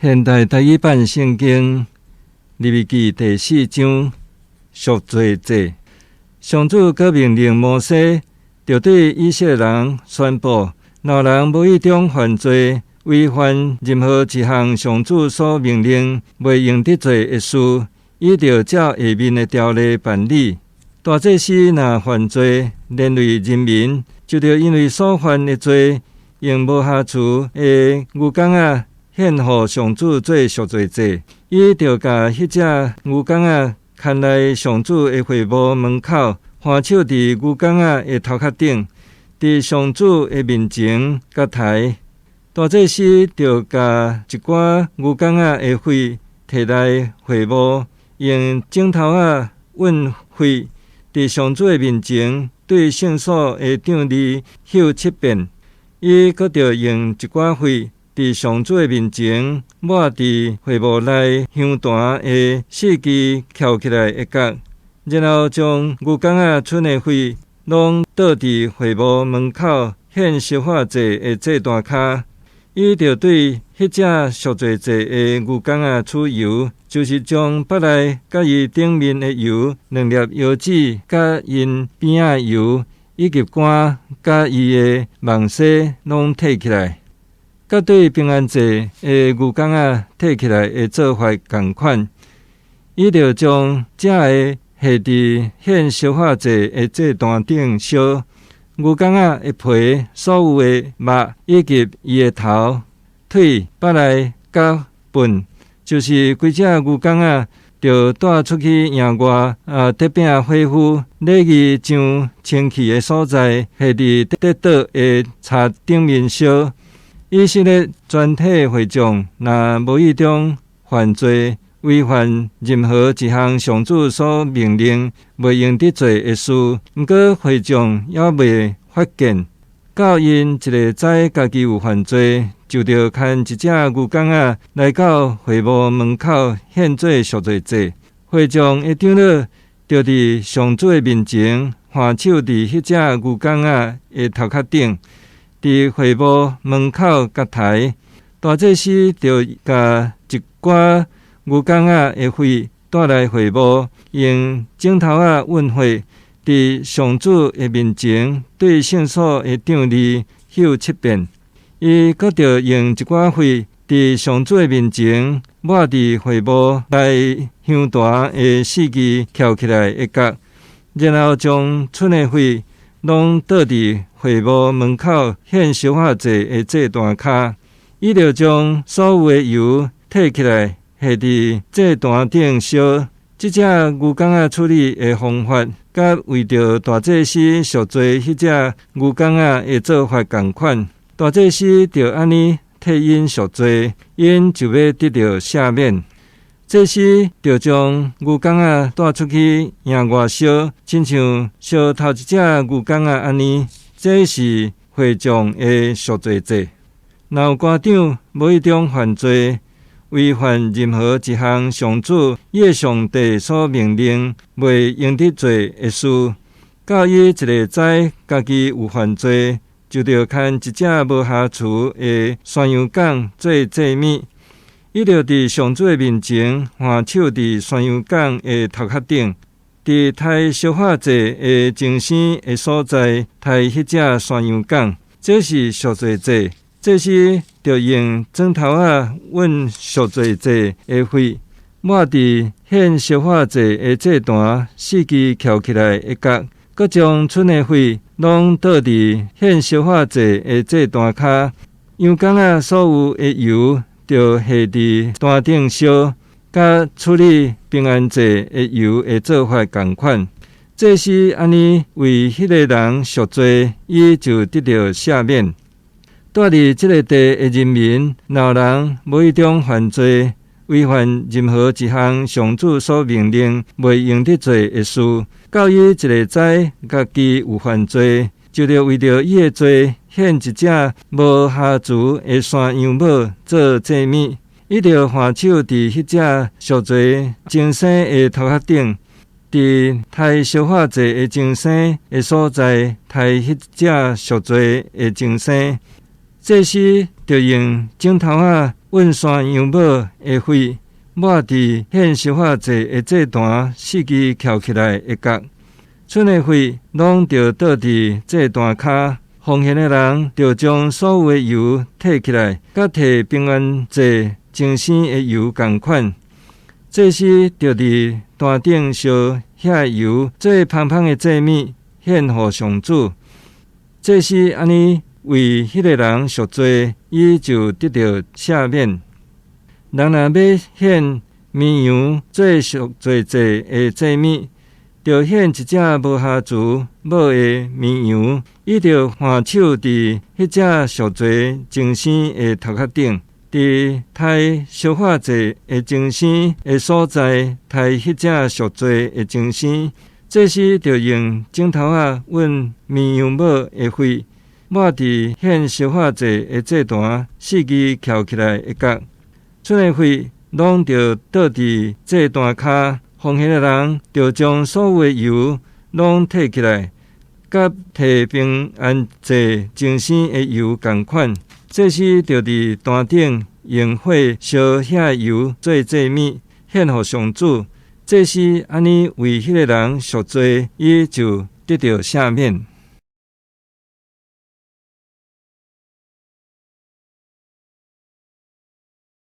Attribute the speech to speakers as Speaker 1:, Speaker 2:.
Speaker 1: 现代台语版圣经利未记第4章赎罪祭。上主阁命令摩西，就对以色列人宣布：若人无意中犯罪，违反任何一项上主所命令袂用得罪的事，伊就照下面的条例办理。大祭司若犯罪，连累人民，就着因为所犯的罪，用无下厨的牛公仔献予上主做赎罪祭。伊就甲迄只牛公仔牵来上主的会幕门口，换手伫牛公仔的头壳顶，伫上主的面前甲抬。大祭司就甲一寡牛公仔的血摕来会幕，用枕头混血，伫上主的面前对圣所的场里嗅7遍。伊阁着用一寡血伫上主的面前抹伫会幕内香坛的4支翘起来的角，然后将牛公仔剩的血拢倒伫会幕门口献烧化祭的祭坛骹。伊就对迄只赎罪祭的牛公仔取油，就是将腹内甲伊顶面的油、2粒油脂、甲因边仔油，以及肝甲伊的毛细拢摕起来，甲对平安祭的牛公仔摕起来的做法同款。伊就将这个下伫献烧化祭的祭坛顶烧。牛公仔的皮、所有的肉以及伊的头、腿、腹内甲粪，就是规只牛公仔，就带出去野外得饼火夫礼仪上清气的所在，下伫得倒的柴顶面烧。以色列全体会众若无意中犯罪，违反任何一项上主所命令袂用得罪的事，毋过会众也袂发现，到因一个知家己有犯罪，就着牵一只牛公仔来到会幕门口献做赎罪祭。会众的长老就伫上主的面前，换手伫迄只牛公仔的头壳顶，伫会幕门口甲抬。大祭司就甲一寡牛公仔的血带来会幕，用枕头混血，伫上主的面前对圣所的场里嗅7遍。伊阁着用一寡血伫上主的面前抹伫会幕内香坛的4支翘起来的角，然后将剩的血拢倒伫会幕门口献烧化祭的祭坛骹。伊就将所有的油摕起来下伫祭坛顶烧。这只牛公仔处理的方法，甲为着大祭司赎罪迄只牛公仔的做法同款。大祭司就安尼替因赎罪，因就要得到赦免。祭司就将牛公仔带出去野外烧，亲像烧头一只牛公仔安尼。这是会众的赎罪祭。若有官长无意中犯罪，违反任何一项上主伊上帝所命令袂用得罪的事，到伊一个知家己有犯罪，就着牵一只无下厨的山羊羔做祭物。伊就伫上主的面前，换手伫山羊羔的头壳顶，伫抬烧化祭的精生的所在抬迄只山羊羔，这是赎罪祭。这是就用枕头混赎罪祭的血，抹伫献烧化祭的祭坛4支翘起来的角，佮将剩的血拢倒伫献烧化祭的祭坛骹。羊公仔所有的油就下伫坛顶烧，甲处理平安祭的油的做法同款。这是安尼为迄个人赎罪，伊就得到赦免。住伫这个地的人民，若人无意中犯罪，违反任何一项上主所命令袂用得罪的事，到伊一个知家己有犯罪，就着为着伊的罪，献一只无下厨的山羊母做祭物。伊就换手伫迄只赎罪精生的头壳顶，伫抬烧化祭的精生的所在抬迄只赎罪的精生。祭司就用枕头运山羊母的血抹伫献烧化祭的祭坛四支翘起来的角，剩的血拢着倒伫祭坛骹。奉献的人着将所有的油摕起来，甲摕平安祭精生的油同款。祭司着伫坛顶烧遐油做芳芳的祭物，献予上主。祭司安尼为迄个人赎罪，伊就得到赦免。人若要献绵羊做赎罪祭的祭物，着献一只无瑕疵母的绵羊，伊着换手伫迄只赎罪精生的头壳顶，伫抬烧化祭的精生的所在抬迄只赎罪的精生。祭司着用指头运绵羊母的血，抹伫献烧化祭的祭坛四支翘起来的角，剩的血拢着倒伫祭坛骹。奉献的人着将所有的油拢摕起来，甲摕平安祭精生的油同款。祭司着伫坛顶用火烧遐油做祭物，献予上主。祭司安尼为迄个人赎罪，伊就得到赦免。